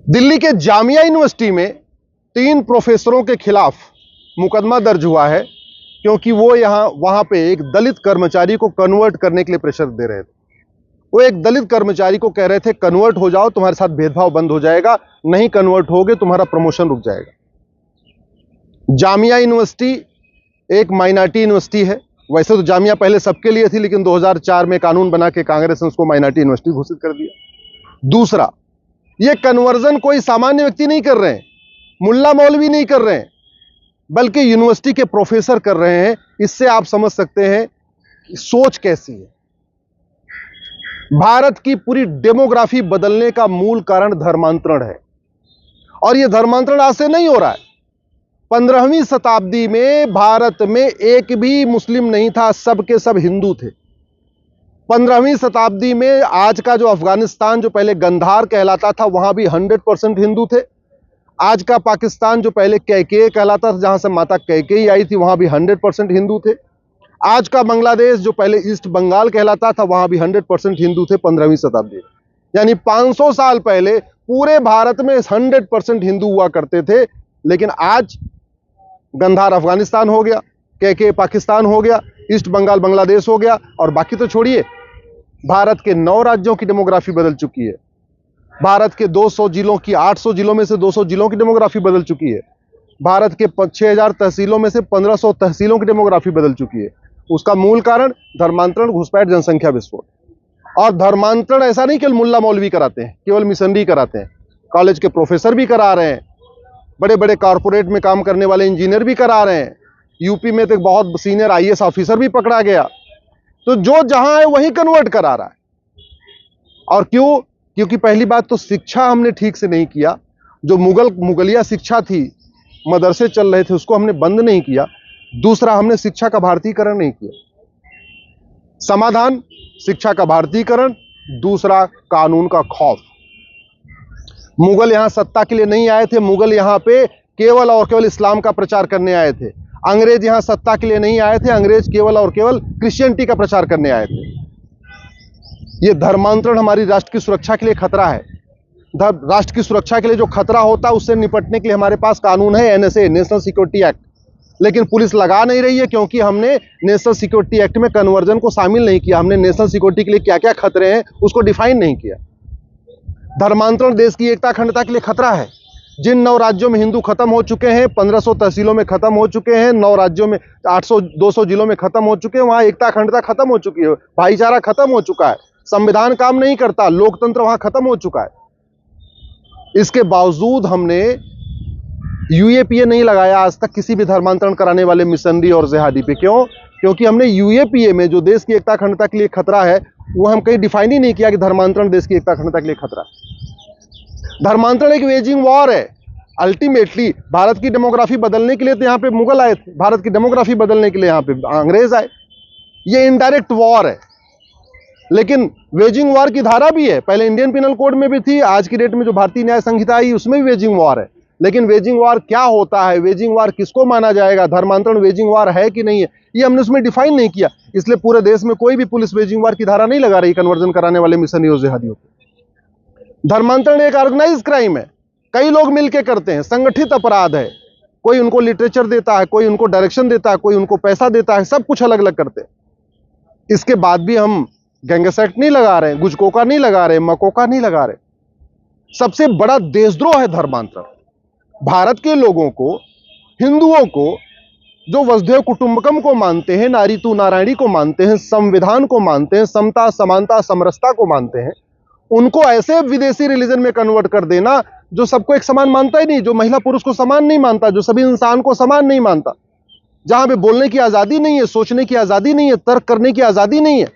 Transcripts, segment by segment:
दिल्ली के जामिया यूनिवर्सिटी में 3 प्रोफेसरों के खिलाफ मुकदमा दर्ज हुआ है क्योंकि वो वहां पे एक दलित कर्मचारी को कन्वर्ट करने के लिए प्रेशर दे रहे थे। वो एक दलित कर्मचारी को कह रहे थे कन्वर्ट हो जाओ, तुम्हारे साथ भेदभाव बंद हो जाएगा, नहीं कन्वर्ट होगे तुम्हारा प्रमोशन रुक जाएगा। जामिया यूनिवर्सिटी एक माइनॉरिटी यूनिवर्सिटी है। वैसे तो जामिया पहले सबके लिए थी, लेकिन 2004 में कानून बना के कांग्रेस ने उसको माइनॉरिटी यूनिवर्सिटी घोषित कर दिया। दूसरा, ये कन्वर्जन कोई सामान्य व्यक्ति नहीं कर रहे हैं, मुल्ला मौलवी नहीं कर रहे हैं, बल्कि यूनिवर्सिटी के प्रोफेसर कर रहे हैं। इससे आप समझ सकते हैं कि सोच कैसी है। भारत की पूरी डेमोग्राफी बदलने का मूल कारण धर्मांतरण है, और यह धर्मांतरण आज से नहीं हो रहा है। 15वीं शताब्दी में भारत में एक भी मुस्लिम नहीं था, सब के सब हिंदू थे। 15वीं शताब्दी में आज का जो अफगानिस्तान, जो पहले गंधार कहलाता था, वहां भी 100% हिंदू थे। आज का पाकिस्तान, जो पहले कैकेय कहलाता था, जहां से माता कैकेयी आई थी, वहां भी 100% हिंदू थे। आज का बांग्लादेश, जो पहले ईस्ट बंगाल कहलाता था, वहां भी 100% हिंदू थे 15वीं शताब्दी में। यानी 500 साल पहले पूरे भारत में 100% हिंदू हुआ करते थे। लेकिन आज गंधार अफगानिस्तान हो गया, कैकेय पाकिस्तान हो गया, ईस्ट बंगाल बांग्लादेश हो गया, और बाकी तो छोड़िए, भारत के 9 राज्यों की डेमोग्राफी बदल चुकी है। भारत के 200 जिलों की, 800 जिलों में से 200 जिलों की डेमोग्राफी बदल चुकी है। भारत के 6000 तहसीलों में से 1500 तहसीलों की डेमोग्राफी बदल चुकी है। उसका मूल कारण धर्मांतरण, घुसपैठ, जनसंख्या विस्फोट। और धर्मांतरण ऐसा नहीं केवल मुल्ला मौलवी कराते हैं, केवल मिशनरी कराते हैं, कॉलेज के प्रोफेसर भी करा रहे हैं, बड़े बड़े कॉरपोरेट में काम करने वाले इंजीनियर भी करा रहे हैं। यूपी में तो एक बहुत सीनियर IAS ऑफिसर भी पकड़ा गया। तो जो जहां है वहीं कन्वर्ट करा रहा है। और क्यों? क्योंकि पहली बात तो शिक्षा हमने ठीक से नहीं किया। जो मुगलिया शिक्षा थी, मदरसे चल रहे थे, उसको हमने बंद नहीं किया। दूसरा, हमने शिक्षा का भारतीयकरण नहीं किया। समाधान शिक्षा का भारतीयकरण, दूसरा कानून का खौफ। मुगल यहां सत्ता के लिए नहीं आए थे, मुगल यहां पे केवल और केवल इस्लाम का प्रचार करने आए थे। अंग्रेज यहां सत्ता के लिए नहीं आए थे, अंग्रेज केवल और केवल क्रिश्चियनिटी का प्रचार करने आए थे। यह धर्मांतरण हमारी राष्ट्र की सुरक्षा के लिए खतरा है। राष्ट्र की सुरक्षा के लिए जो खतरा होता है, उससे निपटने के लिए हमारे पास कानून है, NSA, नेशनल सिक्योरिटी एक्ट। लेकिन पुलिस लगा नहीं रही है, क्योंकि हमने नेशनल सिक्योरिटी एक्ट में कन्वर्जन को शामिल नहीं किया। हमने नेशनल सिक्योरिटी के लिए क्या क्या खतरे हैं उसको डिफाइन नहीं किया। धर्मांतरण देश की एकता अखंडता के लिए खतरा है। जिन 9 राज्यों में हिंदू खत्म हो चुके हैं, 1500 तहसीलों में खत्म हो चुके हैं, 9 राज्यों में 200 जिलों में खत्म हो चुके हैं, वहां एकता अखंडता खत्म हो चुकी है, भाईचारा खत्म हो चुका है, संविधान काम नहीं करता, लोकतंत्र वहां खत्म हो चुका है। इसके बावजूद हमने UAPA नहीं लगाया आज तक किसी भी धर्मांतरण कराने वाले मिशनरी और जिहादी पे। क्यों? क्योंकि हमने UAPA में जो देश की एकता अखंडता के लिए खतरा है, वो हम कहीं डिफाइन ही नहीं किया कि धर्मांतरण देश की एकता अखंडता के लिए खतरा है। धर्मांतरण एक वेजिंग वॉर है। अल्टीमेटली भारत की डेमोग्राफी बदलने के लिए तो यहां पे मुगल आए थे, भारत की डेमोग्राफी बदलने के लिए यहां पे अंग्रेज आए। ये इनडायरेक्ट वॉर है, लेकिन वेजिंग वॉर की धारा भी है। पहले इंडियन पिनल कोड में भी थी, आज की डेट में जो भारतीय न्याय संहिता आई उसमें भी वेजिंग वॉर है। लेकिन वेजिंग वॉर क्या होता है, वेजिंग वॉर किसको माना जाएगा, धर्मांतरण वेजिंग वॉर है कि नहीं है, ये हमने उसमें डिफाइन नहीं किया। इसलिए पूरे देश में कोई भी पुलिस वेजिंग वॉर की धारा नहीं लगा रही कन्वर्जन कराने वाले मिशनरी और जिहादियों को। धर्मांतरण एक ऑर्गेनाइज क्राइम है, कई लोग मिलकर करते हैं, संगठित अपराध है। कोई उनको लिटरेचर देता है, कोई उनको डायरेक्शन देता है, कोई उनको पैसा देता है, सब कुछ अलग अलग करते हैं। इसके बाद भी हम गैंगस एक्ट नहीं लगा रहे, गुजकोका नहीं लगा रहे, मकोका नहीं लगा रहे। सबसे बड़ा देशद्रोह है धर्मांतरण। भारत के लोगों को, हिंदुओं को, जो वसुधैव कुटुंबकम को मानते हैं, नारी तू नारायणी को मानते हैं, संविधान को मानते हैं, समता समानता समरसता को मानते हैं, उनको ऐसे विदेशी रिलीजन में कन्वर्ट कर देना जो सबको एक समान मानता ही नहीं, जो महिला पुरुष को समान नहीं मानता, जो सभी इंसान को समान नहीं मानता, जहां पे बोलने की आजादी नहीं है, सोचने की आजादी नहीं है, तर्क करने की आजादी नहीं है,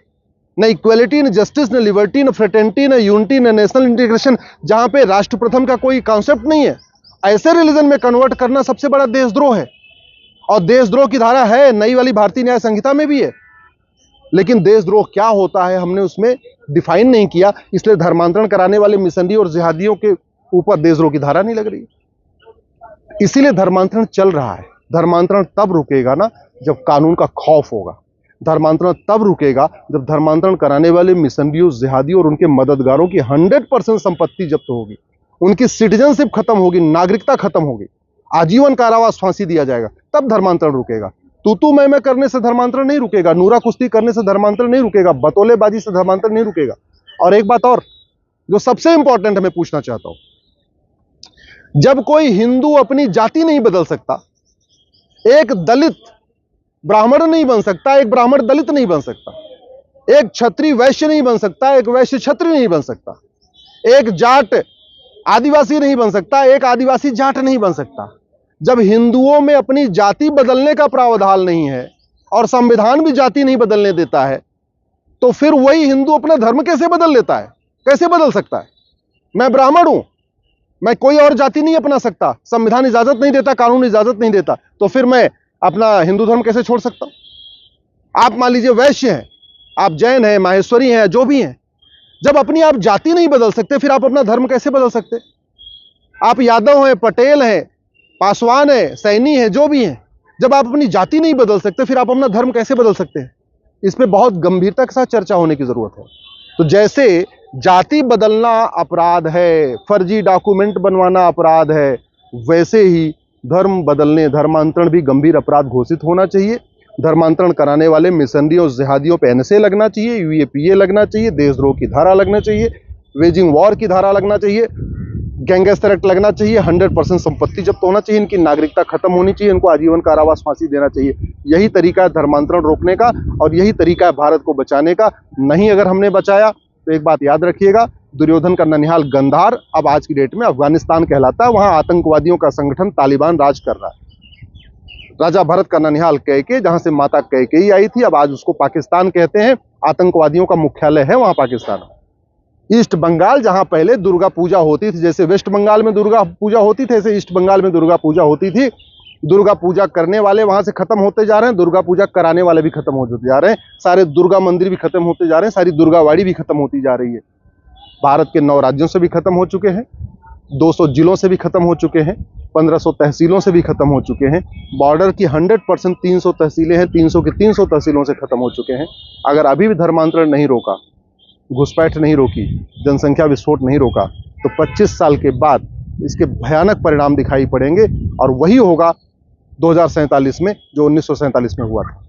न इक्वलिटी, न जस्टिस, न लिबर्टी, न फ्रेटर्निटी, न यूनिटी, न नेशनल इंटीग्रेशन, जहां पे राष्ट्र प्रथम का कोई कॉन्सेप्ट नहीं है, ऐसे रिलीजन में कन्वर्ट करना सबसे बड़ा देशद्रोह है। और देशद्रोह की धारा है, नई वाली भारतीय न्याय संहिता में भी है। लेकिन देशद्रोह क्या होता है हमने उसमें डिफाइन नहीं किया, इसलिए धर्मांतरण कराने वाले मिशनरी और जिहादियों के ऊपर देशद्रोह की धारा नहीं लग रही। इसीलिए धर्मांतरण चल रहा है। धर्मांतरण तब रुकेगा ना जब कानून का खौफ होगा। धर्मांतरण तब रुकेगा जब धर्मांतरण कराने वाले मिशनरियों, जिहादियों और उनके मददगारों की 100% संपत्ति जब्त होगी। उनकी सिटीजनशिप खत्म होगी, नागरिकता खत्म होगी, आजीवन कारावास फांसी दिया जाएगा, तब धर्मांतरण रुकेगा। तू मैं करने से धर्मांतरण नहीं रुकेगा, नूरा कुश्ती करने से धर्मांतरण नहीं रुकेगा, बतौलेबाजी से धर्मांतरण नहीं रुकेगा। और एक बात और जो सबसे इंपॉर्टेंट है, मैं पूछना चाहता हूं, जब कोई हिंदू अपनी जाति नहीं बदल सकता, एक दलित ब्राह्मण नहीं बन सकता, एक ब्राह्मण दलित नहीं बन सकता, एक क्षत्रिय वैश्य नहीं बन सकता, एक वैश्य क्षत्रिय नहीं बन सकता, एक जाट आदिवासी नहीं बन सकता, एक आदिवासी जाट नहीं बन सकता। जब हिंदुओं में अपनी जाति बदलने का प्रावधान नहीं है और संविधान भी जाति नहीं बदलने देता है, तो फिर वही हिंदू अपना धर्म कैसे बदल लेता है? कैसे बदल सकता है? मैं ब्राह्मण हूं, मैं कोई और जाति नहीं अपना सकता, संविधान इजाजत नहीं देता, कानून इजाजत नहीं देता, तो फिर मैं अपना हिंदू धर्म कैसे छोड़ सकता हूं? आप मान लीजिए वैश्य हैं, आप जैन हैं, माहेश्वरी हैं, जो भी हैं, जब अपनी आप जाति नहीं बदल सकते, फिर आप अपना धर्म कैसे बदल सकते? आप यादव हैं, पटेल हैं, पासवान है, सैनी है, जो भी हैं, जब आप अपनी जाति नहीं बदल सकते, फिर आप अपना धर्म कैसे बदल सकते हैं? इस पे बहुत गंभीरता के साथ चर्चा होने की जरूरत है। तो जैसे जाति बदलना अपराध है, फर्जी डॉक्यूमेंट बनवाना अपराध है, वैसे ही धर्म बदलने, धर्मांतरण भी गंभीर अपराध घोषित होना चाहिए। धर्मांतरण कराने वाले मिशनरियों और जिहादियों पे एनएसए लगना चाहिए, यूएपीए लगना चाहिए, देशद्रोह की धारा लगना चाहिए, वेजिंग वॉर की धारा लगना चाहिए, गैंगस्टर एक्ट लगना चाहिए, 100% संपत्ति जब्त होना चाहिए, इनकी नागरिकता खत्म होनी चाहिए, इनको आजीवन कारावास फांसी देना चाहिए। यही तरीका है धर्मांतरण रोकने का और यही तरीका है भारत को बचाने का। नहीं अगर हमने बचाया तो एक बात याद रखिएगा, दुर्योधन का ननिहाल गंधार अब आज की डेट में अफगानिस्तान कहलाता है, वहां आतंकवादियों का संगठन तालिबान राज कर रहा है। राजा भरत का ननिहाल कैके, जहां से माता कैकेयी आई थी, अब आज उसको पाकिस्तान कहते हैं, आतंकवादियों का मुख्यालय है वहां पाकिस्तान में। ईस्ट बंगाल, जहां पहले दुर्गा पूजा होती थी, जैसे वेस्ट बंगाल में दुर्गा पूजा होती थी, ऐसे ईस्ट बंगाल में दुर्गा पूजा होती थी। दुर्गा पूजा करने वाले वहां से खत्म होते जा रहे हैं, दुर्गा पूजा कराने वाले भी खत्म होते जा रहे हैं, सारे दुर्गा मंदिर भी खत्म होते जा रहे हैं, सारी दुर्गावाड़ी भी खत्म होती जा रही है। भारत के 9 राज्यों से भी खत्म हो चुके हैं, 200 जिलों से भी खत्म हो चुके हैं, 1500 तहसीलों से भी खत्म हो चुके हैं। बॉर्डर की 100% 300 तहसीलें हैं, 300 की 300 तहसीलों से खत्म हो चुके हैं। अगर अभी भी धर्मांतरण नहीं रोका, घुसपैठ नहीं रोकी, जनसंख्या विस्फोट नहीं रोका, तो 25 साल के बाद इसके भयानक परिणाम दिखाई पड़ेंगे और वही होगा 2047 में जो 1947 में हुआ था।